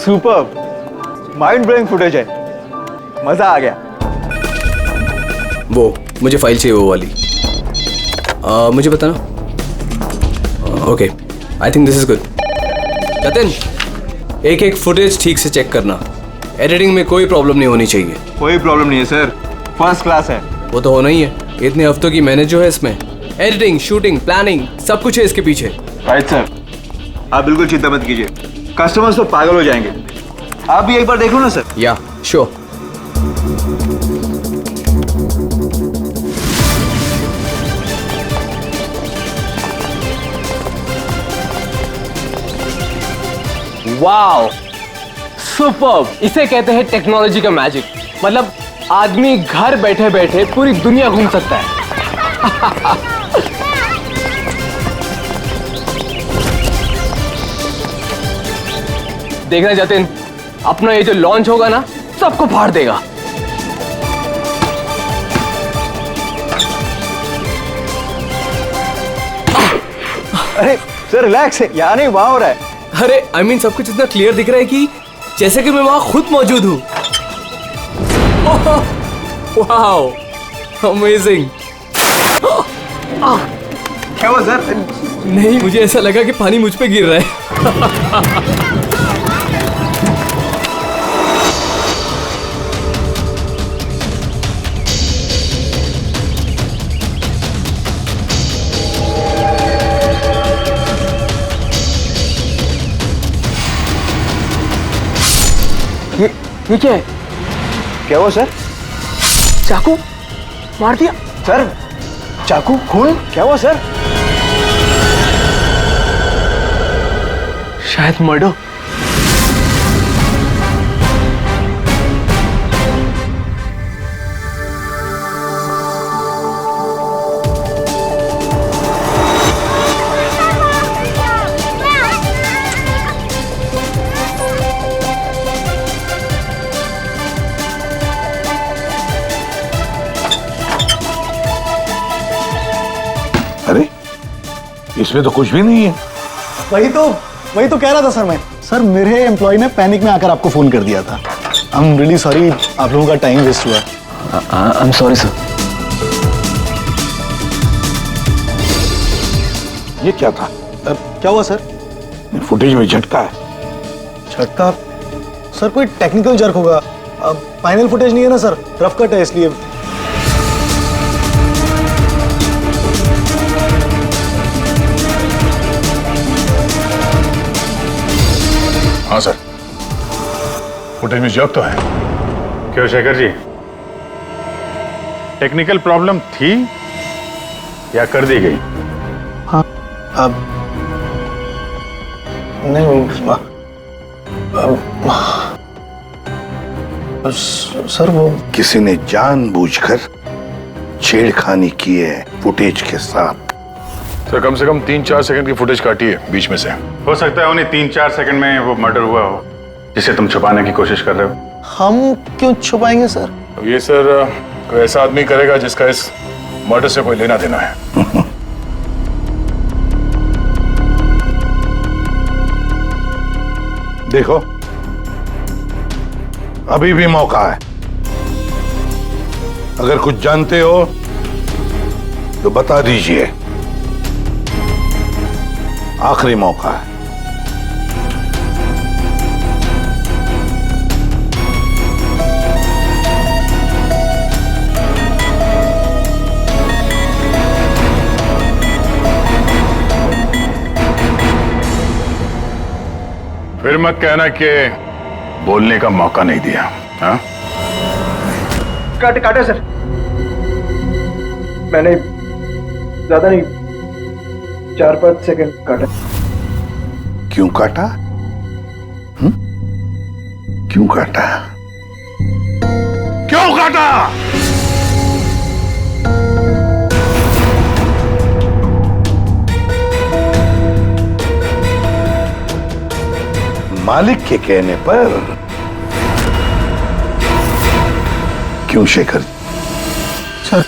Superb, mind blowing footage है, मजा आ गया। वो मुझे फाइल चाहिए वो वाली। मुझे बताना। Okay, I think this is good. Jatin, एक एक फुटेज ठीक से चेक करना, एडिटिंग में कोई प्रॉब्लम नहीं होनी चाहिए। कोई प्रॉब्लम नहीं है सर, फर्स्ट क्लास है। वो तो होना ही है, इतने हफ्तों की मेहनत जो है इसमें, एडिटिंग, शूटिंग, प्लानिंग, सब कुछ है इसके पीछे। राइट सर, आप बिल्कुल चिंता मत कीजिए, कस्टमर्स तो पागल हो जाएंगे। आप भी एक बार देख लो ना सर। या श्योर। Wow, superb! इसे कहते हैं टेक्नोलॉजी का मैजिक। मतलब आदमी घर बैठे बैठे पूरी दुनिया घूम सकता है। देखना जतिन, अपना ये जो लॉन्च होगा ना, सबको फाड़ देगा। अरे सर रिलैक्स है, यहाँ नहीं वहाँ हो रहा है। अरे आई मीन सब कुछ इतना क्लियर दिख रहा है कि जैसे कि मैं वहां खुद मौजूद हूँ। Wow, amazing. क्या हुआ सर? नहीं, मुझे ऐसा लगा कि पानी मुझ पे गिर रहा है। ये क्या है? क्या हुआ सर? चाकू मार दिया सर, चाकू, खून, क्या हुआ सर? शायद मर्डर। अरे इसमें तो कुछ भी नहीं है। वही तो कह रहा था सर मैं। सर मेरे एम्प्लॉय ने पैनिक में आकर आपको फोन कर दिया था। आई एम रियली सॉरी, आप लोगों का टाइम वेस्ट हुआ। I am sorry sir. ये क्या था? क्या हुआ सर? फुटेज में झटका है। झटका? सर कोई टेक्निकल जर्क होगा। फाइनल फुटेज नहीं है ना सर, रफ कट है इसलिए। हाँ सर, फुटेज में जर्क तो है। क्यों शेखर जी, टेक्निकल प्रॉब्लम थी या कर दी गई? हाँ, अब नहीं सर वो किसी ने जानबूझकर छेड़खानी की है फुटेज के साथ। सर कम से कम 3-4 सेकंड की फुटेज काटी है बीच में से। हो सकता है उन्हें 3-4 सेकंड में वो मर्डर हुआ हो जिसे तुम छुपाने की कोशिश कर रहे हो। हम क्यों छुपाएंगे सर? तो ये सर कोई ऐसा आदमी करेगा जिसका इस मर्डर से कोई लेना देना है। देखो, अभी भी मौका है। अगर कुछ जानते हो तो बता दीजिए, आखिरी मौका है। फिर मत कहना कि बोलने का मौका नहीं दिया। हाँ? काटे सर, मैंने ज्यादा नहीं, 4-5 सेकंड काटा। क्यों काटा? क्यों काटा? क्यों काटा? मालिक के कहने पर। क्यों शेखर? सर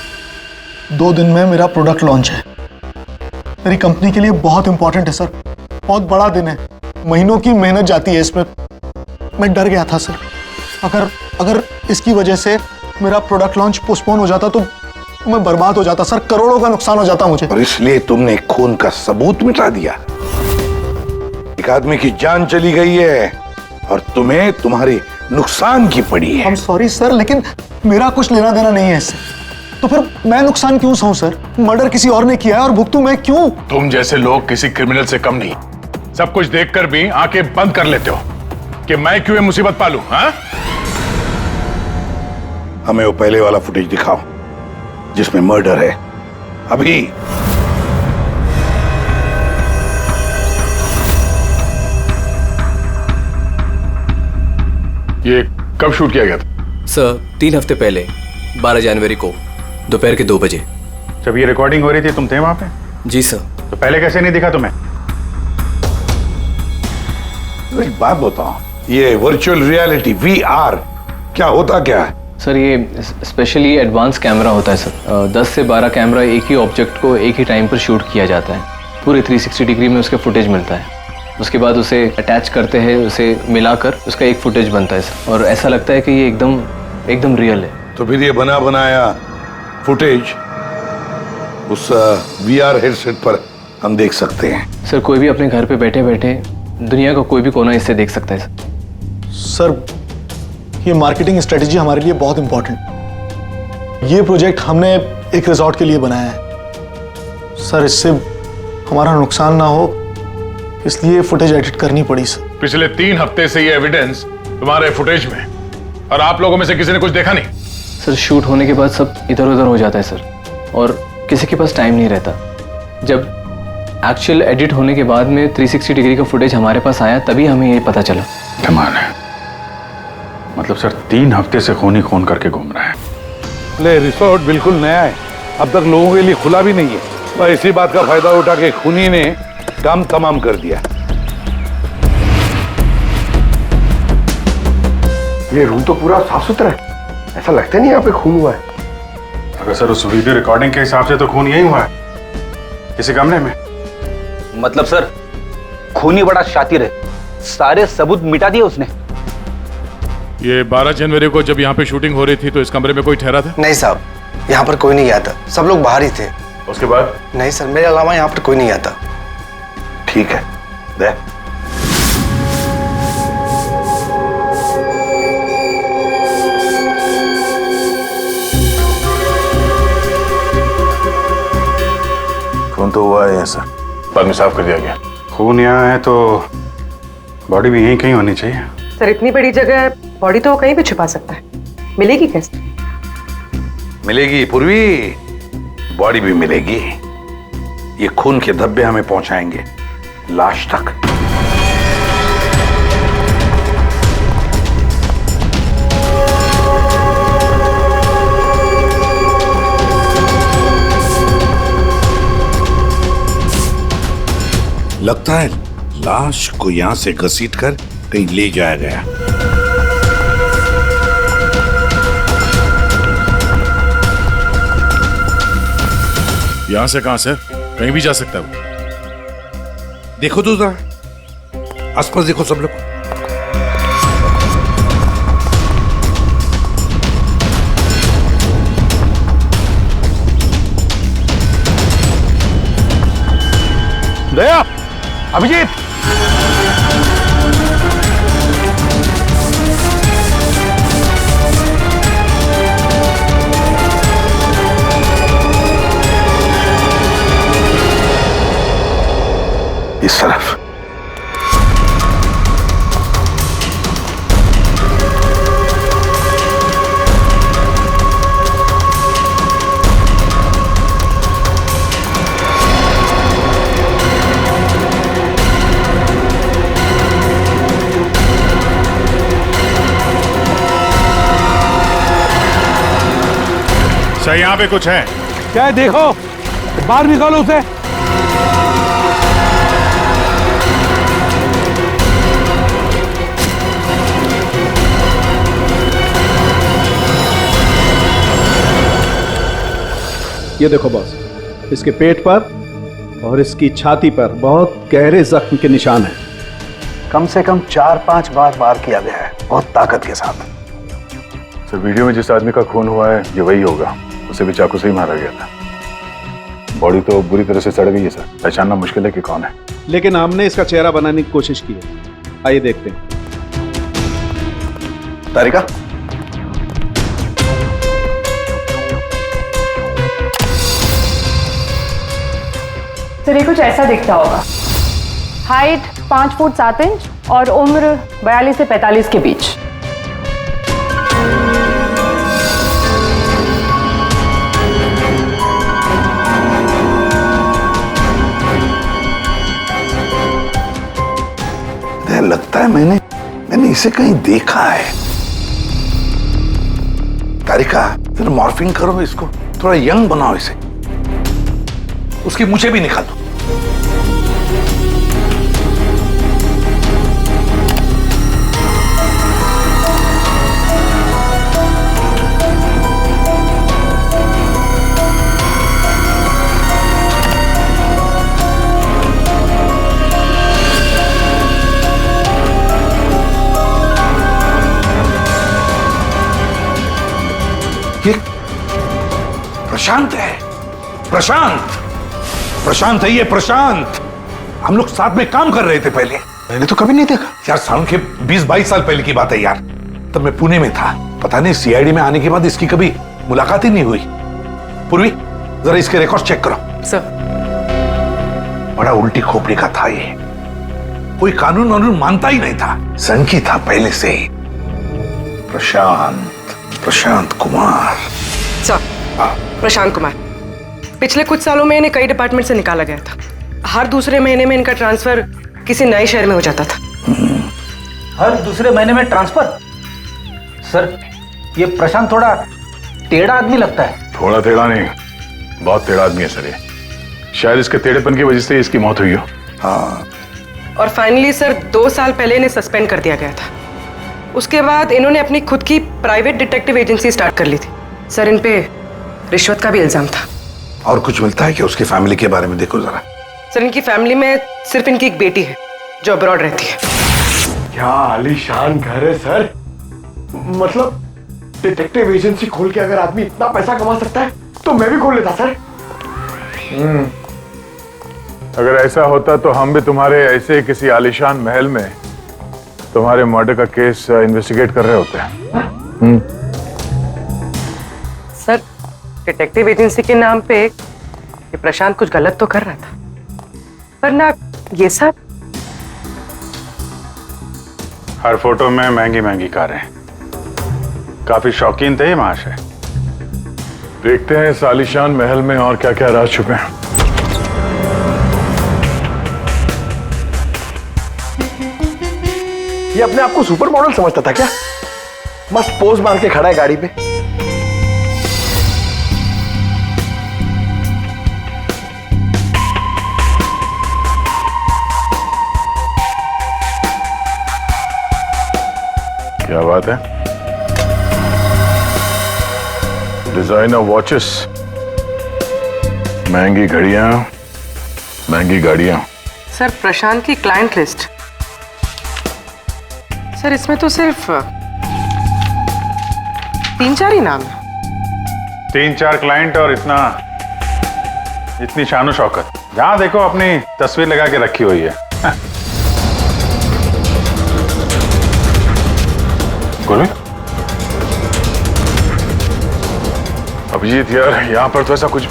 2 दिन में मेरा प्रोडक्ट लॉन्च है। मेरी कंपनी के लिए बहुत इंपॉर्टेंट है सर, बहुत बड़ा दिन है। महीनों की मेहनत जाती है इसमें। मैं डर गया था सर। अगर इसकी वजह से मेरा प्रोडक्ट लॉन्च पोस्टपोन हो जाता तो मैं बर्बाद हो जाता सर, करोड़ों का नुकसान हो जाता मुझे। और इसलिए तुमने खून का सबूत मिटा दिया। एक आदमी की जान चली गई है और तुम्हें तुम्हारे नुकसान की पड़ी है। I'm सॉरी सर, लेकिन मेरा कुछ लेना देना नहीं है इससे। तो फिर मैं नुकसान क्यों सहूं सर? मर्डर किसी और ने किया है और भुगतूं मैं क्यों? तुम जैसे लोग किसी क्रिमिनल से कम नहीं। सब कुछ देखकर भी आंखें बंद कर लेते हो कि मैं क्यों ये मुसीबत पालूं। हाँ, हमें वो पहले वाला फुटेज दिखाओ जिसमें मर्डर है। अभी ये कब शूट किया गया था? सर 3 हफ्ते पहले 12 जनवरी को दोपहर के 2 बजे। जब ये रिकॉर्डिंग हो रही थी तुम थे वहां पे? जी सर। तो पहले कैसे नहीं दिखा तुम्हें? एक बात बताओ, ये वर्चुअल रियलिटी VR क्या होता क्या है? सर ये स्पेशली एडवांस कैमरा होता है सर। 10 से 12 कैमरा एक ही ऑब्जेक्ट को एक ही टाइम पर शूट किया जाता है। पूरे 360 डिग्री में उसके फुटेज मिलता है। उसके बाद उसे अटैच करते हैं, उसे मिलाकर उसका एक फुटेज बनता है सर। और ऐसा लगता है कि ये एकदम रियल है। तो फिर ये बना बनाया फुटेज उस VR हेडसेट पर हम देख सकते हैं। सर कोई भी अपने घर पे बैठे बैठे दुनिया का कोई भी कोना इससे देख सकता है सर। सर ये मार्केटिंग स्ट्रेटेजी हमारे लिए बहुत इंपॉर्टेंट। ये प्रोजेक्ट हमने एक रिजॉर्ट के लिए बनाया है सर। इससे हमारा नुकसान ना हो इसलिए फुटेज एडिट करनी पड़ी सर। पिछले 3 हफ्ते से ये एविडेंस तुम्हारे फुटेज में, और आप लोगों में से किसी ने कुछ देखा नहीं? सर शूट होने के बाद सब इधर उधर हो जाता है सर, और किसी के पास टाइम नहीं रहता। जब एक्चुअल एडिट होने के बाद में 360 डिग्री का फुटेज हमारे पास आया तभी हमें ये पता चला। कमाल है। मतलब सर 3 हफ्ते से खून ही खून करके घूम रहा है। ले, रिसोर्ट बिल्कुल नया है, अब तक लोगों के लिए खुला भी नहीं है। और इसी बात का फायदा उठा के खूनी ने काम तमाम कर दिया। ये रूम तो पूरा साफ सुथरा है, ऐसा लगता नहीं यहाँ पे खून हुआ है। अगर सर उस वीडियो रिकॉर्डिंग के हिसाब से तो खून यही हुआ है, किसी कमरे में। मतलब सर खूनी बड़ा शातिर है, सारे सबूत मिटा दिए उसने। ये 12 जनवरी को जब यहाँ पे शूटिंग हो रही थी तो इस कमरे में कोई ठहरा था? नहीं साहब, यहाँ पर कोई नहीं आता, सब लोग बाहर ही थे। उसके बाद? नहीं सर, मेरे अलावा यहाँ पर कोई नहीं आता। ठीक है, दे। खून तो हुआ है सर, बाद में साफ कर दिया गया। खून यहाँ है तो बॉडी भी यहीं कहीं होनी चाहिए। सर इतनी बड़ी जगह है, बॉडी तो कहीं भी छुपा सकता है, मिलेगी कैसे? मिलेगी पूर्वी, बॉडी भी मिलेगी। ये खून के धब्बे हमें पहुंचाएंगे लाश तक। लगता है लाश को यहां से घसीटकर कहीं ले जाया गया। यहां से कहां सर? कहीं भी जा सकता है वो। देखो तो जरा आसपास देखो सब लोग। दया, अभिजीत, इस तरफ। सर यहाँ पे कुछ है क्या है देखो, बाहर निकालो उसे। ये देखो बॉस, इसके पेट पर और इसकी छाती पर बहुत गहरे जख्म के निशान हैं। कम से कम 4-5 बार वार किया गया है, बहुत ताकत के साथ। सर वीडियो में जिस आदमी का खून हुआ है ये वही होगा, उसे भी चाकू से ही मारा गया था। बॉडी तो बुरी तरह से सड़ गई है सर, पहचानना मुश्किल है कि कौन है। लेकिन हमने इसका चेहरा बनाने की कोशिश की है, आइए देखते हैं। तारिका, सर ये कुछ ऐसा दिखता होगा। हाइट 5 फुट 7 इंच और उम्र 42 से 45 के बीच। लगता है मैंने इसे कहीं देखा है। तारिका, जरा मॉर्फिंग करो इसको, थोड़ा यंग बनाओ इसे, उसकी मूछें भी निकालो। प्रशांत है, प्रशांत है ये, प्रशांत। हम लोग साथ में काम कर रहे थे पहले। मैंने तो कभी नहीं देखा यार, साल के 20-22 साल पहले की बात है यार। तब मैं पुणे में था, पता नहीं सीआईडी में आने के बाद इसकी कभी मुलाकात ही नहीं हुई। पूर्वी, जरा इसके रिकॉर्ड चेक करो। सर। बड़ा उल्टी खोपड़ी का था ये, कोई कानून वानून मानता ही नहीं था, सनकी था पहले से ही। प्रशांत कुमार। सर, प्रशांत कुमार पिछले कुछ सालों में इन्हें कई डिपार्टमेंट से निकाला गया था। हर दूसरे महीने में इनका ट्रांसफर किसी नए शहर में हो जाता था। हर दूसरे महीने में ट्रांसफर? सर, ये प्रशांत थोड़ा टेढ़ा आदमी लगता है। थोड़ा टेढ़ा नहीं, बहुत टेढ़ा आदमी है सर ये। शायद इसके टेढ़ेपन की वजह से इसकी मौत हुई हो। हाँ। और फाइनली सर 2 साल पहले इन्हें सस्पेंड कर दिया गया था। उसके बाद इन्होंने अपनी खुद की प्राइवेट डिटेक्टिव एजेंसी स्टार्ट कर ली थी। सर, इन पे रिश्वत का भी इल्जाम था। और कुछ मिलता है कि उसकी फैमिली के बारे में देखो जरा। सर, इनकी फैमिली में सिर्फ इनकी एक बेटी है जो अब्रॉड रहती है। क्या आलीशान घर है सर। मतलब डिटेक्टिव एजेंसी खोल के अगर आदमी इतना पैसा कमा सकता है तो मैं भी खोल लेता सर। अगर ऐसा होता तो हम भी तुम्हारे ऐसे किसी आलीशान महल में तुम्हारे मर्डर का केस इन्वेस्टिगेट कर रहे होते हैं। सर, डिटेक्टिव एजेंसी के नाम पे ये प्रशांत कुछ गलत तो कर रहा था, पर ना ये सब। हर फोटो में महंगी महंगी कारें, काफी शौकीन थे ये महाशय। देखते हैं इस आलीशान महल में और क्या क्या राज छुपे हैं। ये अपने आप को सुपर मॉडल समझता था क्या? मस्त पोज मार के खड़ा है गाड़ी पे। क्या बात है? डिजाइनर वॉचेस, महंगी घड़ियां, महंगी गाड़ियां। सर, प्रशांत की क्लाइंट लिस्ट। सर, इसमें तो सिर्फ 3-4 ही नाम है। 3-4 क्लाइंट और इतनी शानो शौकत। जहां देखो अपनी तस्वीर लगा के रखी हुई है। अभिजीत यार, यहाँ पर तो ऐसा कुछ।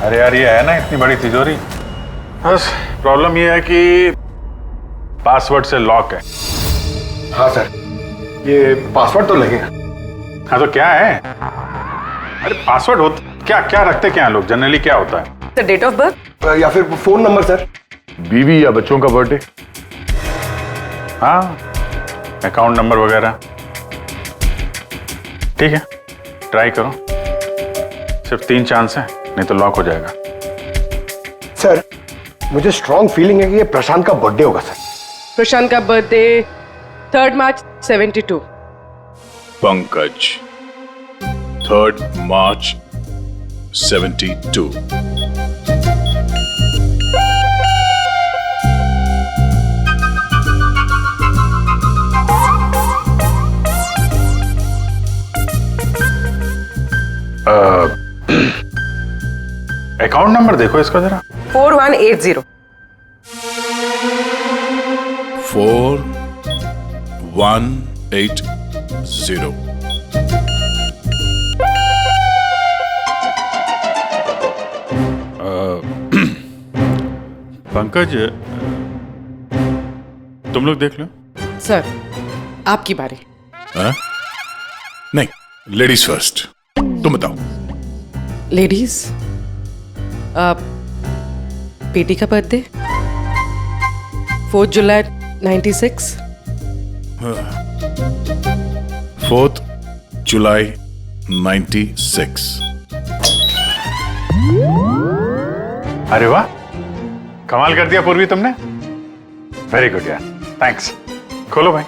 अरे यार, ये है ना इतनी बड़ी तिजोरी, बस प्रॉब्लम ये है कि पासवर्ड से लॉक है। हाँ सर, ये पासवर्ड तो लगेगा। हाँ तो क्या है? अरे पासवर्ड होता क्या? क्या रखते क्या लोग जनरली? क्या होता है सर? डेट ऑफ बर्थ या फिर फोन नंबर सर। बीवी या बच्चों का बर्थडे, हाँ, अकाउंट नंबर वगैरह। ठीक है, ट्राई करो। सिर्फ 3 चांस है, नहीं तो लॉक हो जाएगा। सर, मुझे स्ट्रॉन्ग फीलिंग है कि ये प्रशांत का बर्थडे होगा सर। प्रशांत का बर्थडे 3 मार्च 72। पंकज 3 मार्च 72। अकाउंट नंबर देखो इसका जरा। 4180। 4180। पंकज, तुम लोग देख लो। सर आपकी बारी। नहीं, लेडीज फर्स्ट। तुम बताओ। लेडीज, बेटी का बर्थडे 4 जुलाई 96। 4 जुलाई 96। अरे वाह, कमाल कर दिया पूर्वी तुमने। वेरी गुड यार, थैंक्स। खोलो भाई।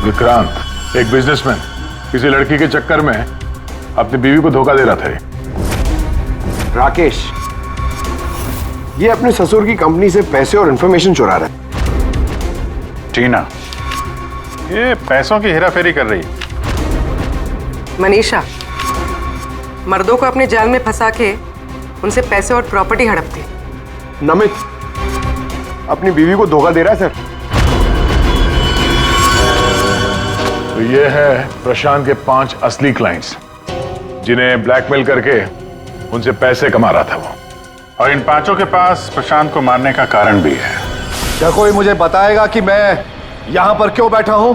विक्रांत एक बिजनेसमैन किसी लड़की के चक्कर में अपनी बीवी को धोखा दे रहा था। राकेश, ये अपने ससुर की कंपनी से पैसे और इंफॉर्मेशन चुरा रहा है। टीना, ये पैसों की हेराफेरी कर रही है। मनीषा, मर्दों को अपने जाल में फंसा के उनसे पैसे और प्रॉपर्टी हड़पती। नमित अपनी बीवी को धोखा दे रहा है सर। तो ये है प्रशांत के 5 असली क्लाइंट्स जिन्हें ब्लैकमेल करके उनसे पैसे कमा रहा था वो। और इन 5 के पास प्रशांत को मारने का कारण भी है। क्या कोई मुझे बताएगा कि मैं यहां पर क्यों बैठा हूं?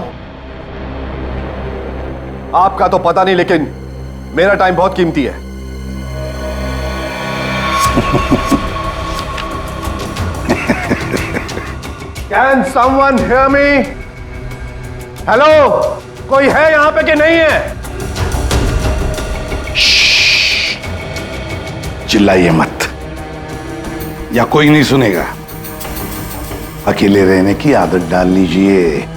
आपका तो पता नहीं, लेकिन मेरा टाइम बहुत कीमती है। Can someone hear me? Hello, कोई है यहां पे कि नहीं है? चिल्लाइए मत, या कोई नहीं सुनेगा। अकेले रहने की आदत डाल लीजिए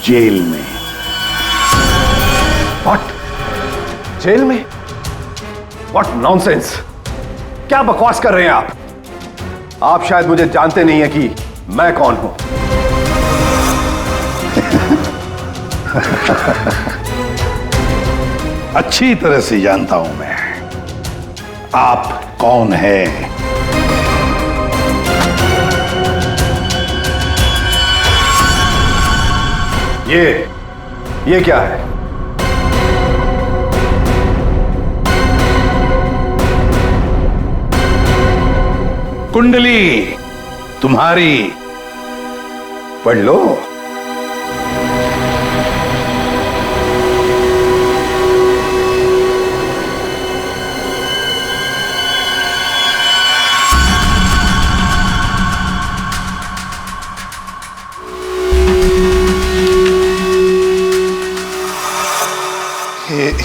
जेल में। What? जेल में? What nonsense? क्या बकवास कर रहे हैं आप? आप शायद मुझे जानते नहीं है कि मैं कौन हूं। अच्छी तरह से जानता हूं मैं आप कौन है। ये क्या है? कुंडली तुम्हारी, पढ़ लो।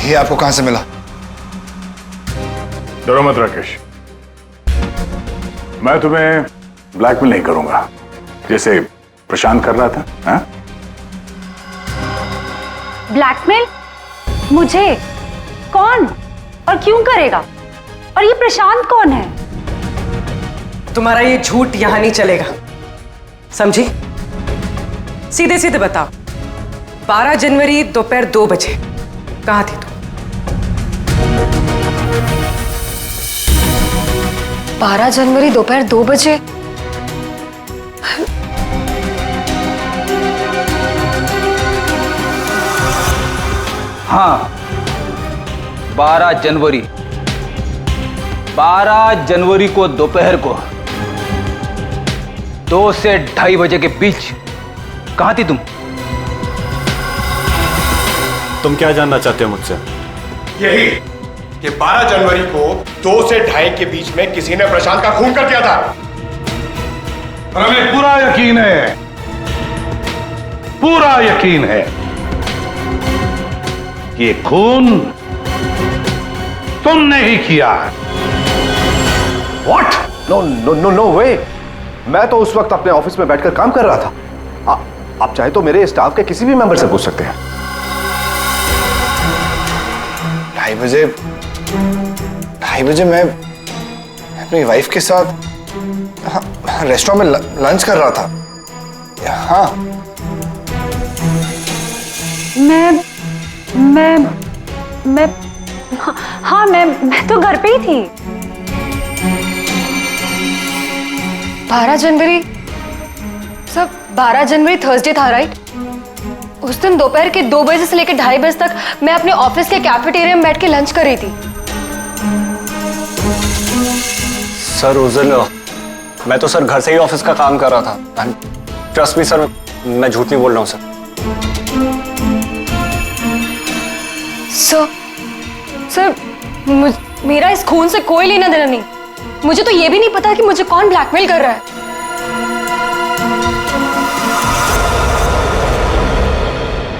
ये आपको कहां से मिला? डरो मत राकेश, मैं तुम्हें ब्लैकमेल नहीं करूंगा जैसे प्रशांत कर रहा था। हाँ? ब्लैकमेल? मुझे? कौन और क्यों करेगा? और ये प्रशांत कौन है? तुम्हारा ये झूठ यहां नहीं चलेगा, समझी? सीधे सीधे बताओ, 12 जनवरी दोपहर 2 बजे कहां थी तू? 12 जनवरी दोपहर 2 बजे? हाँ, 12 जनवरी को दोपहर को 2 से 2:30 बजे के बीच कहां थी तुम? तुम क्या जानना चाहते हो मुझसे? यही कि 12 जनवरी को 2 से 2:30 के बीच में किसी ने प्रशांत का खून कर दिया था। और हमें पूरा यकीन है ये खून तुमने ही किया। What? No way! मैं तो उस वक्त अपने ऑफिस में बैठकर काम कर रहा था। आप चाहे तो मेरे स्टाफ के किसी भी मेंबर से पूछ सकते हैं। 2:30 बजे मैं अपनी वाइफ के साथ रेस्टोरेंट में लंच कर रहा था। हाँ, मैं तो घर पे ही थी। 12 जनवरी सब 12 जनवरी थर्सडे था, राइट? उस दिन दोपहर के 2 बजे से लेकर 2:30 बजे तक मैं अपने ऑफिस के कैफेटेरिया में बैठ के लंच कर रही थी। सर उस दिन मैं तो सर घर से ही ऑफिस का काम कर रहा था। ट्रस्ट मी सर, मैं झूठ नहीं बोल रहा हूँ सर। सर मेरा इस खून से कोई लेना देना नहीं। मुझे तो ये भी नहीं पता कि मुझे कौन ब्लैकमेल कर रहा है।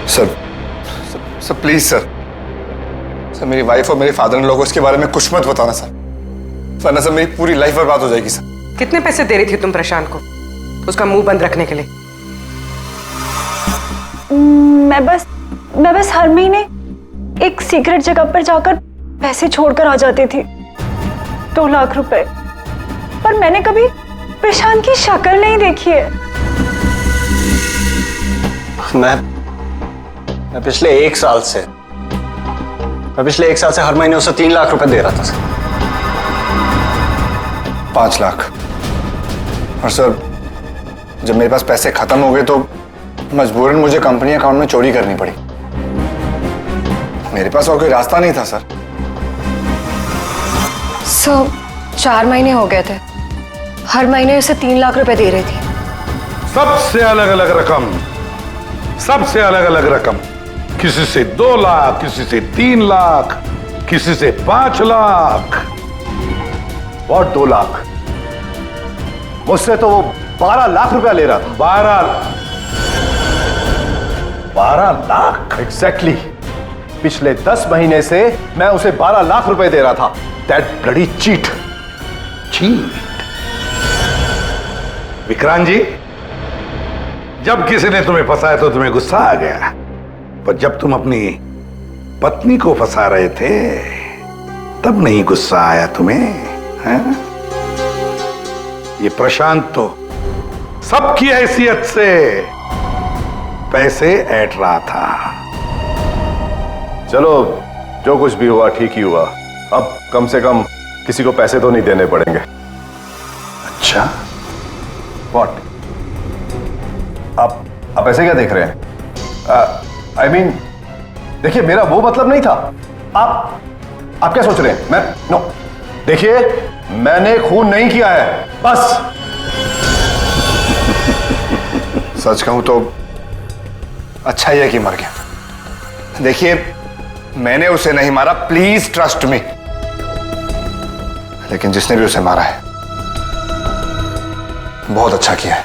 सर प्लीज सर, मेरी वाइफ और मेरे फादर इन लोगों को इसके बारे में कुछ मत बताना सर, वरना सर मेरी पूरी लाइफ बर्बाद हो जाएगी सर। कितने पैसे दे रही थी तुम प्रशांत को उसका मुंह बंद रखने के लिए? मैं बस हर महीने एक सीक्रेट जगह पर जाकर पैसे छोड़कर आ जाती थी, 2 लाख रुपए। पर मैंने कभी प्रशांत की शक्ल नहीं देखी है। मैं पिछले 1 साल से हर महीने उसे 3 लाख रुपए दे रहा था सर। 5 लाख। और सर जब मेरे पास पैसे खत्म हो गए तो मजबूरन मुझे कंपनी अकाउंट में चोरी करनी पड़ी। मेरे पास और कोई रास्ता नहीं था सर। 4 महीने हो गए थे, हर महीने उसे 3 लाख रुपए दे रही थी। सबसे अलग अलग रकम, किसी से 2 लाख, किसी से 3 लाख, किसी से 5 लाख। और 2 लाख? मुझसे तो वो 12 लाख रुपया ले रहा था। 12 लाख? एग्जैक्टली। पिछले 10 महीने से मैं उसे 12 लाख रुपए दे रहा था। That bloody cheat. Vikrant ji, जब किसी ने तुम्हें फंसाया तो तुम्हें गुस्सा आ गया, पर जब तुम अपनी पत्नी को फंसा रहे थे तब नहीं गुस्सा आया तुम्हें? हैं? ये प्रशांत तो सबकी हैसियत से पैसे ऐंठ रहा था। चलो, जो कुछ भी हुआ ठीक ही हुआ। अब कम से कम किसी को पैसे तो नहीं देने पड़ेंगे। अच्छा, व्हाट? आप ऐसे क्या देख रहे हैं? आई मीन, देखिए, मेरा वो मतलब नहीं था। आप क्या सोच रहे हैं? नो, देखिए, मैंने खून नहीं किया है, बस। सच कहूं तो अच्छा ही है कि मर गया। देखिए, मैंने उसे नहीं मारा, प्लीज ट्रस्ट मी। लेकिन जिसने भी उसे मारा है बहुत अच्छा किया है।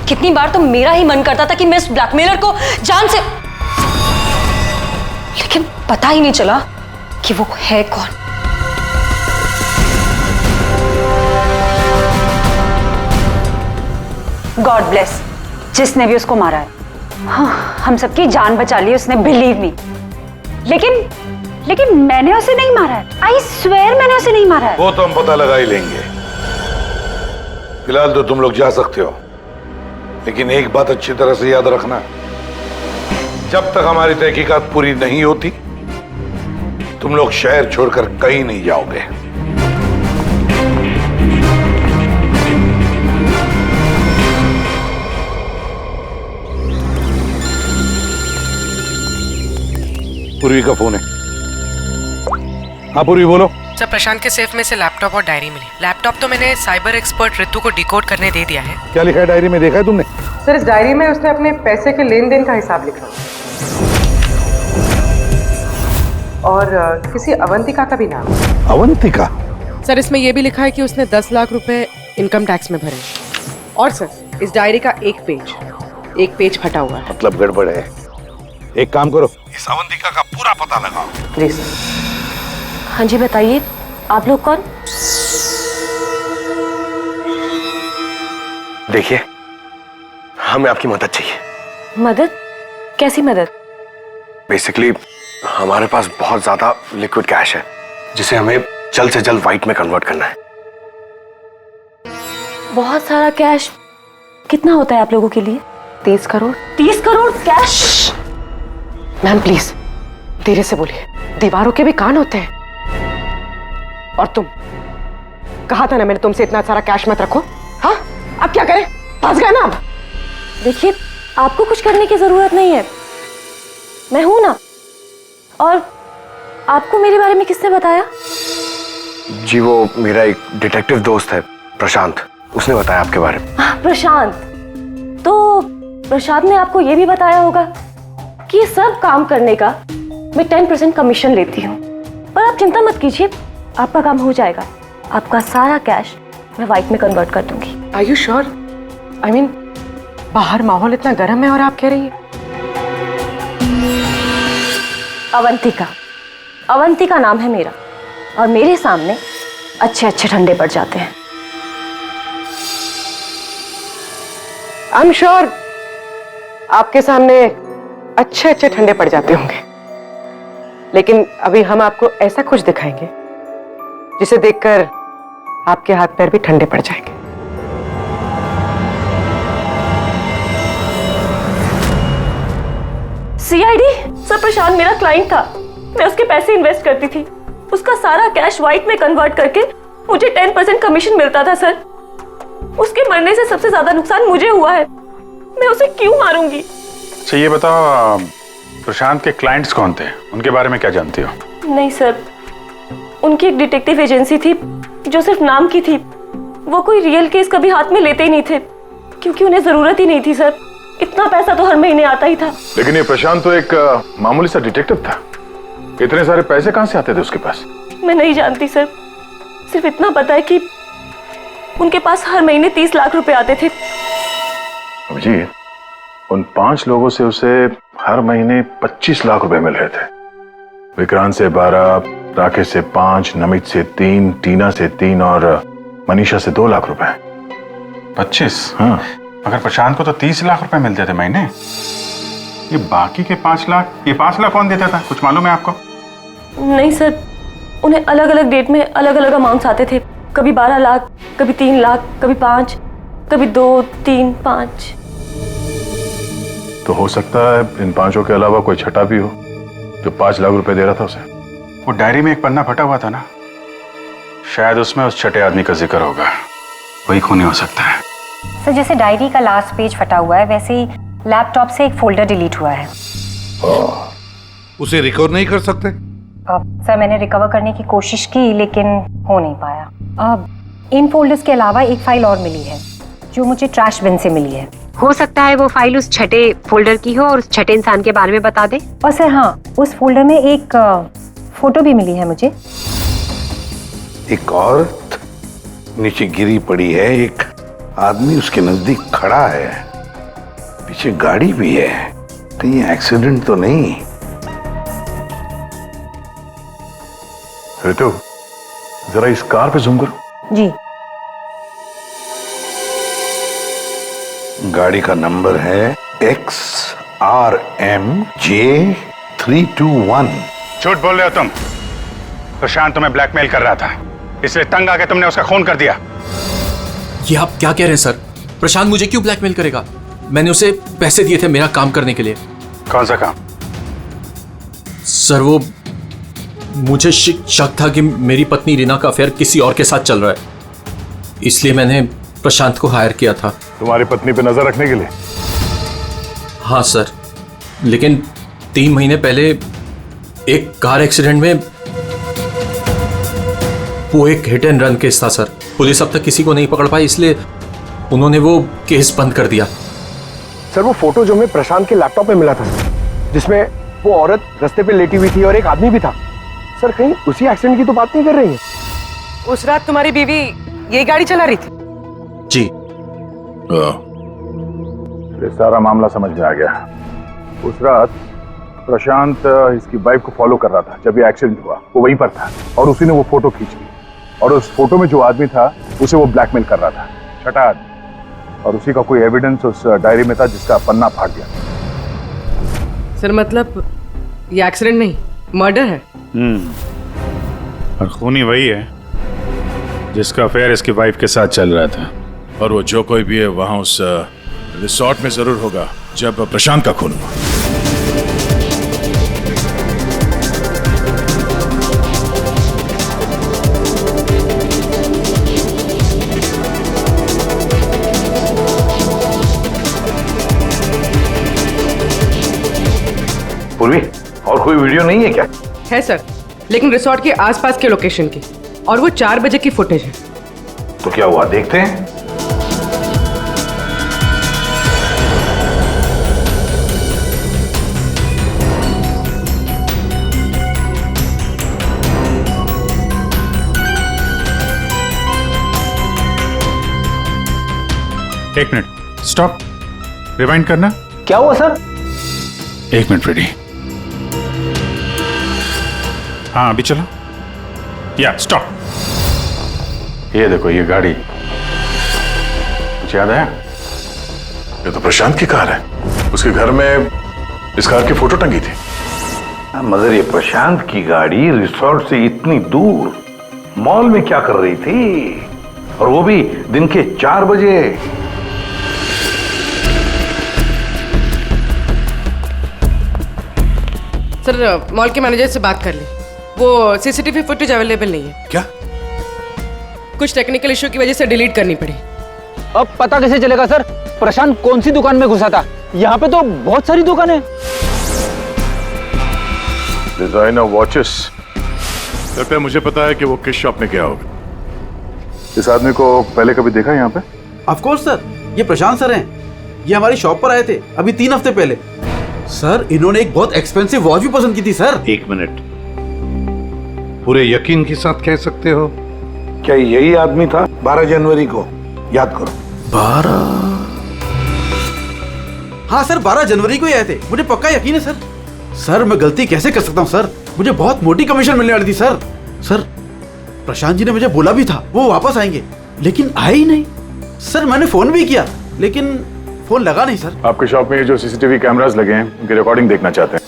कितनी बार तो मेरा ही मन करता था कि मैं इस ब्लैकमेलर को जान से, लेकिन पता ही नहीं चला कि वो है कौन। गॉड ब्लेस जिसने भी उसको मारा है। हाँ, हम सबकी जान बचा ली उसने, बिलीव मी। लेकिन मैंने उसे नहीं मारा है। आई स्वेयर मैंने उसे नहीं मारा है। वो तो हम पता लगा ही लेंगे। फिलहाल तो तुम लोग जा सकते हो, लेकिन एक बात अच्छी तरह से याद रखना, जब तक हमारी तहकीकात पूरी नहीं होती तुम लोग शहर छोड़कर कहीं नहीं जाओगे। पूर्वी का फोन है। हाँ पूर्वी, बोलो। सर, प्रशांत के सेफ में से लैपटॉप और डायरी मिली। लैपटॉप तो मैंने साइबर एक्सपर्ट ऋतु को डिकोड करने दे दिया है। क्या लिखा है डायरी में, देखा है तुमने? सर, इस डायरी में उसने अपने पैसे के लेन देन का हिसाब लिखा और किसी अवंतिका का भी नाम। अवंतिका? सर, इसमें यह भी लिखा है कि उसने 10 लाख रुपए इनकम टैक्स में भरे। और सर, इस डायरी का एक पेज फटा हुआ है। मतलब गड़बड़ है। एक काम करो, इस अवंतिका का पूरा पता लगाओ। जी सर। हाँ जी बताइए, आप लोग कौन? देखिए, हमें आपकी मदद चाहिए। मदद? कैसी मदद? बेसिकली हमारे पास बहुत ज्यादा लिक्विड कैश है जिसे हमें जल्द से जल्द व्हाइट में कन्वर्ट करना है। बहुत सारा कैश? कितना होता है आप लोगों के लिए? 30 crore. 30 crore cash? Ma'am please धीरे से बोलिए, दीवारों के भी कान होते हैं। और तुम, कहा था ना मैंने तुमसे, इतना सारा कैश मत रखो। हाँ, अब क्या करें? फंस गए ना अब। देखिए, आपको कुछ करने की जरूरत नहीं है, मैं हूं ना। और आपको मेरे बारे में किसने बताया? जी वो मेरा एक डिटेक्टिव दोस्त है प्रशांत, उसने बताया आपके बारे में। प्रशांत? तो प्रशांत ने आपको यह भी बताया होगा कि ये सब काम करने का मैं 10% कमीशन लेती हूँ। पर आप चिंता मत कीजिए, आपका काम हो जाएगा। आपका सारा कैश मैं व्हाइट में कन्वर्ट कर दूंगी। Are you sure? I mean, बाहर माहौल इतना गर्म है और आप कह रही है। अवंतिका नाम है मेरा, और मेरे सामने अच्छे अच्छे ठंडे पड़ जाते हैं। आई एम श्योर आपके सामने अच्छे अच्छे ठंडे पड़ जाते होंगे, लेकिन अभी हम आपको ऐसा कुछ दिखाएंगे जिसे देखकर आपके हाथ पैर भी ठंडे पड़ जाएंगे। सीआईडी? सर, प्रशांत मेरा क्लाइंट था, मैं उसके पैसे इन्वेस्ट करती थी। उसका सारा कैश व्हाइट में कन्वर्ट करके मुझे 10% कमीशन मिलता था सर। उसके मरने से सबसे ज्यादा नुकसान मुझे हुआ है, मैं उसे क्यों मारूंगी? अच्छा ये बताओ, प्रशांत के क्लाइंट्स कौन थे, उनके बारे में क्या जानती हो? नहीं सर, उनकी एक डिटेक्टिव एजेंसी थी जो सिर्फ नाम की थी। वो कोई रियल केस कभी हाथ में लेते ही नहीं थे, क्योंकि उन्हें जरूरत ही नहीं थी सर। इतना पैसा तो हर महीने आता ही था। लेकिन ये प्रशांत तो एक मामूली सा डिटेक्टिव था, इतने सारे पैसे कहां से आते थे उसके पास? मैं नहीं जानती सर, सिर्फ इतना पता है कि उनके पास हर महीने 30 लाख रुपए आते थे। अभिजीत, उन 5 लोगों से उसे हर महीने 25 लाख रुपए मिल रहे थे। विक्रांत से 12, राकेश से 5, नमित से 3, टीना से 3 और मनीषा से 2 लाख रुपए। 25? हाँ। मगर प्रशांत को तो 30 लाख रुपए मिलते थे महीने। ये बाकी के 5 लाख, ये 5 लाख कौन देता था, कुछ मालूम है आपको? नहीं सर, उन्हें अलग अलग डेट में अलग अलग अमाउंट्स आते थे। कभी 12 लाख, कभी 3 लाख, कभी 5, कभी 2, 3, 5। तो हो सकता है इन 5 के अलावा कोई छठा भी हो जो 5 लाख रुपए दे रहा था उसे। वो डायरी में एक पन्ना फटा हुआ था ना, शायद उसमें उस छठे आदमी का जिक्र होगा, वही खूनी हो सकता है। सर, जैसे डायरी का लास्ट पेज फटा हुआ है, वैसे ही लैपटॉप से एक फोल्डर डिलीट हुआ है। उसे रिकवर नहीं कर सकते? सर, मैंने रिकवर करने की कोशिश की लेकिन हो नहीं पाया। इन फोल्डर्स के अलावा एक फाइल और मिली है जो मुझे ट्रैश बिन से मिली है। हो सकता है वो फाइल उस छठे फोल्डर की हो और उस छठे इंसान के बारे में बता दे। और सर हाँ, उस फोल्डर में एक फोटो भी मिली है मुझे। एक औरत नीचे गिरी पड़ी है, एक आदमी उसके नजदीक खड़ा है, पीछे गाड़ी भी है। कहीं एक्सीडेंट तो नहीं? ऋतु, जरा इस कार पे जूम करो। जी। गाड़ी का नंबर है XRMJ321। झूठ बोल रहे हो तुम। प्रशांत तुम्हें ब्लैकमेल कर रहा था, इसलिए तंग आके तुमने उसका खून कर दिया। ये आप क्या कह रहे हैं सर? प्रशांत मुझे क्यों ब्लैकमेल करेगा? मैंने उसे पैसे दिए थे मेरा काम करने के लिए। कौन सा काम? सर वो, मुझे शक था कि मेरी पत्नी रीना का अफेयर किसी और के साथ चल रहा है, इसलिए मैंने प्रशांत को हायर किया था। तुम्हारी पत्नी पे नजर रखने के लिए? हाँ सर, लेकिन 3 महीने पहले एक कार एक्सीडेंट में, वो एक हिट एंड रन केस था सर। पुलिस अब तक किसी को नहीं पकड़ पाई, इसलिए उन्होंने वो केस बंद कर दिया। सर, वो फोटो जो हमें प्रशांत के लैपटॉप में मिला था, जिसमें वो औरत रास्ते पे लेटी हुई थी और एक आदमी भी था, सर कहीं उसी एक्सीडेंट की तो बात नहीं कर रही है? उस रात तुम्हारी बीवी यही गाड़ी चला रही थी? जी। ये सारा मामला समझ में आ गया। उस रात प्रशांत इसकी वाइफ को फॉलो कर रहा था। जब ये एक्सीडेंट हुआ वो वहीं पर था और उसी ने वो फोटो खींच ली, और उस फोटो में जो आदमी था उसे वो ब्लैकमेल कर रहा था, छठा आदमी। और उसी का कोई एविडेंस उस डायरी में था जिसका पन्ना फाड़ गया। सर मतलब ये एक्सीडेंट नहीं, मर्डर है। और खूनी वही है जिसका अफेयर इसकी वाइफ के साथ चल रहा था। और वो जो कोई भी है वहां उस रिसोर्ट में जरूर होगा जब प्रशांत का खून हुआ। पूर्वी, और कोई वीडियो नहीं है क्या? है सर, लेकिन रिसोर्ट के आसपास के लोकेशन की, और वो 4 बजे की फुटेज है। तो क्या हुआ देखते हैं। एक मिनट, स्टॉप, रिवाइंड करना। क्या हुआ सर? एक मिनट रेडी। हाँ अभी चलो। या स्टॉप। ये देखो ये गाड़ी, कुछ याद आया? ये तो प्रशांत की कार है। उसके घर में इस कार की फोटो टंगी थी। मगर ये प्रशांत की गाड़ी रिसोर्ट से इतनी दूर मॉल में क्या कर रही थी, और वो भी दिन के 4 बजे? सर मॉल के मैनेजर से बात कर ली, वो सीसीटीवी फुटेज अवेलेबल नहीं है। क्या? कुछ टेक्निकल इशू की वजह से डिलीट करनी पड़ी। अब पता कैसे चलेगा सर प्रशांत कौन सी दुकान में घुसा था? यहाँ पे तो बहुत सारी दुकानें। डिजाइनर वॉचेस, लगता है मुझे पता है कि वो किस शॉप में गया होगा। इस आदमी को पहले कभी देखा यहाँ पे? ऑफ कोर्स सर, ये प्रशांत सर हैं। ये हमारी शॉप पर आए थे अभी 3 हफ्ते पहले। सर इन्होंने एक बहुत एक्सपेंसिव वॉच भी पसंद की थी सर। 1 मिनट, पूरे यकीन के साथ कह सकते हो क्या यही आदमी था 12 जनवरी को? याद करो। 12? हाँ सर, 12 जनवरी को ही आए थे, मुझे पक्का यकीन है सर। सर मैं गलती कैसे कर सकता हूँ सर, मुझे बहुत मोटी कमीशन मिलने वाली थी सर। सर प्रशांत जी ने मुझे बोला भी था वो वापस आएंगे, लेकिन आए ही नहीं। सर मैंने फोन भी किया लेकिन फोन लगा नहीं सर। आपके शॉप में जो सीसीटीवी कैमरास लगे हैं उनकी रिकॉर्डिंग देखना चाहते हैं।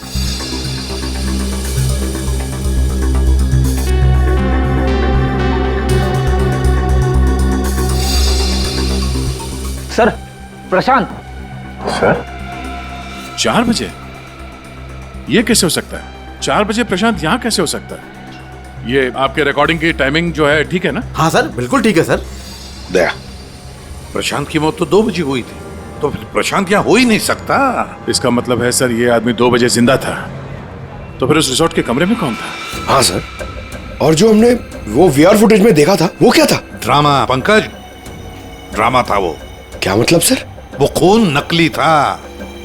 सर प्रशांत। सर 4 बजे? ये कैसे हो सकता है? 4 बजे प्रशांत यहाँ कैसे हो सकता है? ये आपके रिकॉर्डिंग की टाइमिंग जो है ठीक है ना? हाँ सर बिल्कुल ठीक है सर। दया, प्रशांत की मौत तो 2 बजे हुई थी, तो फिर प्रशांत यहाँ हो ही नहीं सकता। इसका मतलब है सर ये आदमी 2 बजे जिंदा था, तो फिर उस रिसोर्ट के कमरे में कौन था? हाँ सर, और जो हमने वो वीआर फुटेज में देखा था वो क्या था? ड्रामा पंकज, ड्रामा था वो। क्या मतलब सर? वो खून नकली था।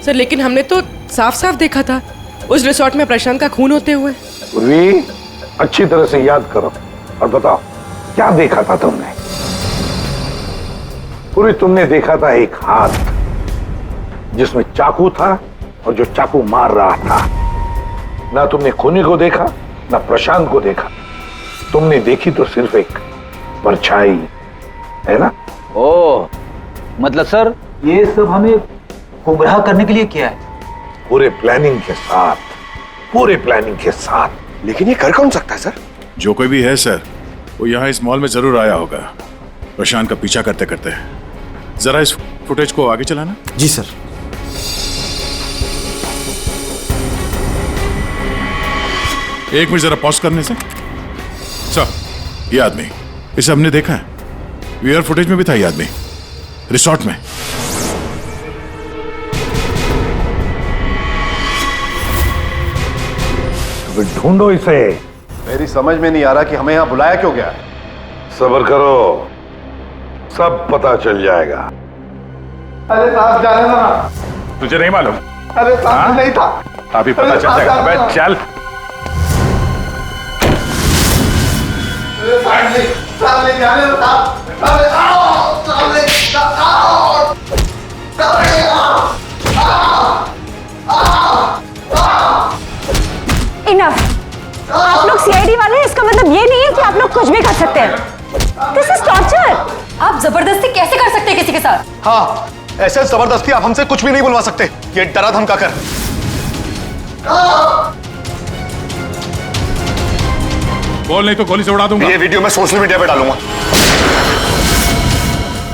सर लेकिन हमने तो साफ साफ देखा था उस रिसोर्ट में प्रशांत का खून होते हुए। पूर्वी, अच्छी तरह से याद करो और बताओ क्या देखा था तुमने? पूरी तुमने देखा था एक हाथ जिसमें चाकू था और जो चाकू मार रहा था। ना तुमने खूनी को देखा ना प्रशांत को देखा, तुमने देखी तो सिर्फ एक परछाई, है ना? ओ मतलब सर ये सब हमें गुमराह करने के लिए किया है? पूरे प्लानिंग के साथ, पूरे प्लानिंग के साथ। लेकिन ये कर कौन सकता है सर? जो कोई भी है सर, वो यहाँ इस मॉल में जरूर आया होगा प्रशांत का पीछा करते करते। जरा इस फुटेज को आगे चलाना। जी सर। एक मिनट जरा पॉज करने से। सर ये आदमी, इसे हमने देखा है, वीआर फुटेज में भी था ये आदमी रिसोर्ट में। ढूंढो इसे। मेरी समझ में नहीं आ रहा कि हमें यहाँ बुलाया क्यों गया। सब्र करो, सब पता चल जाएगा। अरे साहब जाने दो ना। तुझे नहीं मालूम? अरे साहब नहीं था। अभी पता चल जाएगा। अबे चल। साहब नहीं जाने दो साहब। अरे आओ, साहब नहीं, आओ, साहब नहीं, आओ। इनफ। आप लोग सीआईडी वाले हैं, इसका मतलब ये नहीं है कि आप लोग कुछ भी कर सकते हैं। This is torture. आप जबरदस्ती कैसे कर सकते हैं किसी के साथ? हाँ, ऐसे जबरदस्ती आप हमसे कुछ भी नहीं बुलवा सकते। ये डरा धमका कर। बोल, नहीं तो गोली से उड़ा दूंगा। ये वीडियो मैं सोशल मीडिया पे डालूंगा।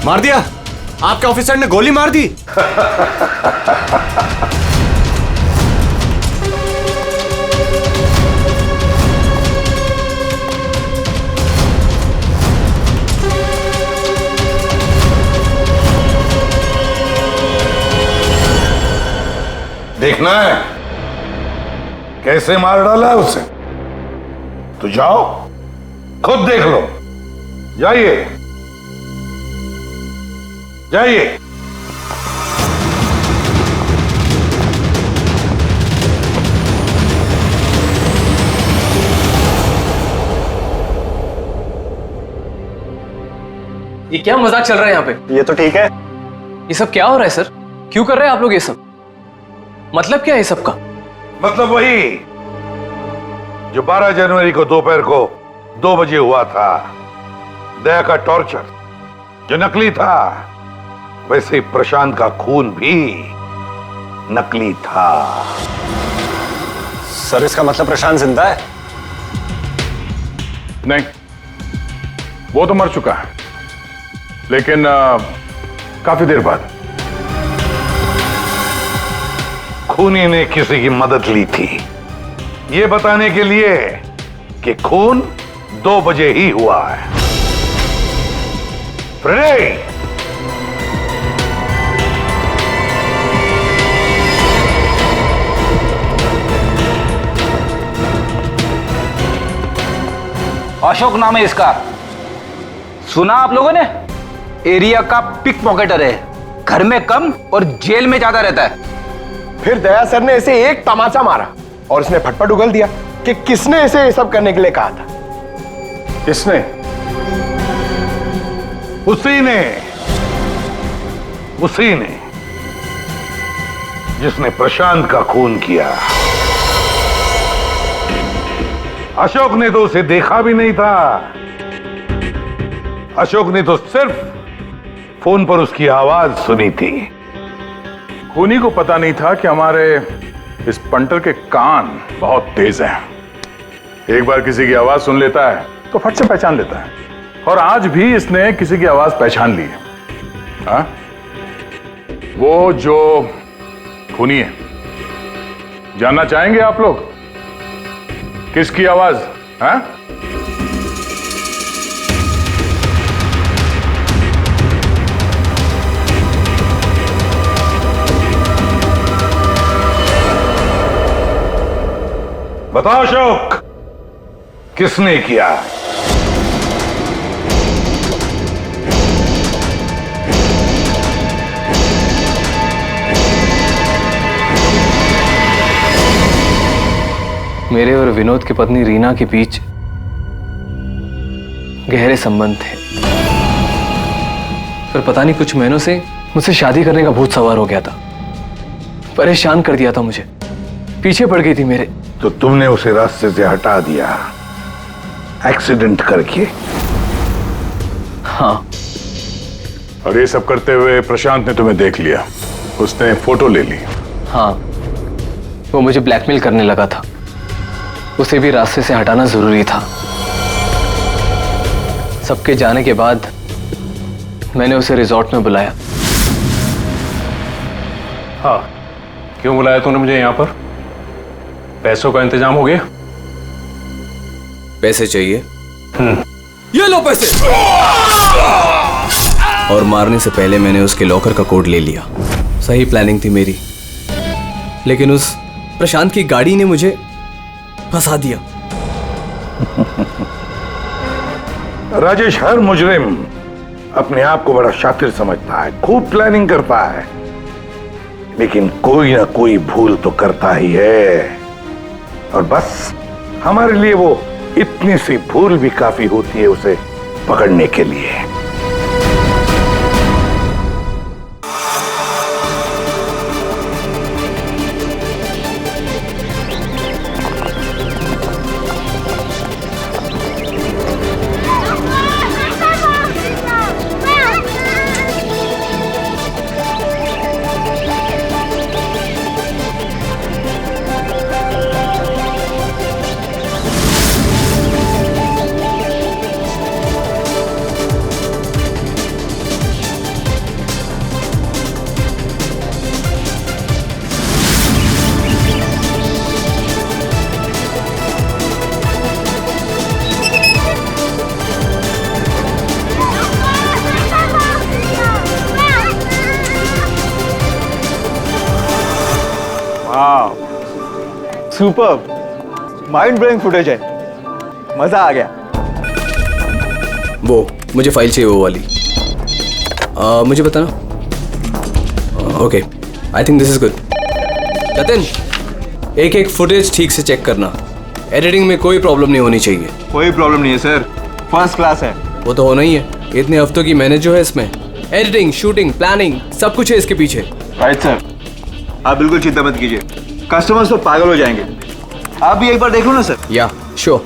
मार दिया? आपके ऑफिसर ने गोली मार दी? देखना है कैसे मार डाला है उसे? तो जाओ, खुद देख लो। जाइए जाइए। ये क्या मजाक चल रहा है यहाँ पे? ये तो ठीक है। ये सब क्या हो रहा है सर? क्यों कर रहे हैं आप लोग ये सब? मतलब क्या है सब का? मतलब वही जो 12 जनवरी को दोपहर को 2 बजे हुआ था, दया का टॉर्चर जो नकली था, वैसे ही प्रशांत का खून भी नकली था। सर, इसका मतलब प्रशांत जिंदा है? नहीं, वो तो मर चुका है, लेकिन काफी देर बाद। खूनी ने किसी की मदद ली थी ये बताने के लिए कि खून 2 बजे ही हुआ है। फ्रेडे, अशोक नाम है इसका। सुना आप लोगों ने? एरिया का पिक पॉकेटर है, घर में कम और जेल में ज्यादा रहता है। फिर दया सर ने इसे एक तमाचा मारा और उसने फटफट उगल दिया कि किसने इसे ये सब करने के लिए कहा था। किसने? उसी ने जिसने प्रशांत का खून किया। अशोक ने तो उसे देखा भी नहीं था। अशोक ने तो सिर्फ फोन पर उसकी आवाज सुनी थी। खूनी को पता नहीं था कि हमारे इस पंटर के कान बहुत तेज हैं। एक बार किसी की आवाज सुन लेता है तो फट से पहचान लेता है, और आज भी इसने किसी की आवाज पहचान ली है। हाँ? वो जो खूनी है, जानना चाहेंगे आप लोग किसकी आवाज? हाँ? बताओ अशोक, किसने किया? मेरे और विनोद की पत्नी रीना के बीच गहरे संबंध थे, पर पता नहीं कुछ महीनों से मुझसे शादी करने का भूत सवार हो गया था। परेशान कर दिया था मुझे, पीछे पड़ गई थी मेरे। तो तुमने उसे रास्ते से हटा दिया एक्सीडेंट करके? हाँ। और ये सब करते हुए प्रशांत ने तुम्हें देख लिया, उसने फोटो ले ली। हाँ, वो मुझे ब्लैकमेल करने लगा था। उसे भी रास्ते से हटाना जरूरी था। सबके जाने के बाद मैंने उसे रिजॉर्ट में बुलाया। हाँ, क्यों बुलाया तूने मुझे यहाँ पर? पैसों का इंतजाम हो गया? पैसे चाहिए? ये लो पैसे। और मारने से पहले मैंने उसके लॉकर का कोड ले लिया। सही प्लानिंग थी मेरी, लेकिन उस प्रशांत की गाड़ी ने मुझे फंसा दिया। राजेश हर मुजरिम अपने आप को बड़ा शातिर समझता है, खूब प्लानिंग करता है, लेकिन कोई ना कोई भूल तो करता ही है। और बस हमारे लिए वो इतनी सी भूल भी काफी होती है उसे पकड़ने के लिए। सुपर माइंड ब्लोइंग फुटेज है, मजा आ गया। वो मुझे फाइल चाहिए वो वाली। मुझे बताना। Okay, I think this is good. Jatin, एक एक फुटेज ठीक से चेक करना, एडिटिंग में कोई प्रॉब्लम नहीं होनी चाहिए। कोई प्रॉब्लम नहीं है सर, फर्स्ट क्लास है। वो तो होना ही है, इतने हफ्तों की मेहनत जो है इसमें, एडिटिंग, शूटिंग, प्लानिंग सब कुछ है इसके पीछे। राइट सर, आप बिल्कुल चिंता मत कीजिए, कस्टमर्स तो पागल हो जाएंगे। आप भी एक बार देख लो ना सर। या श्योर।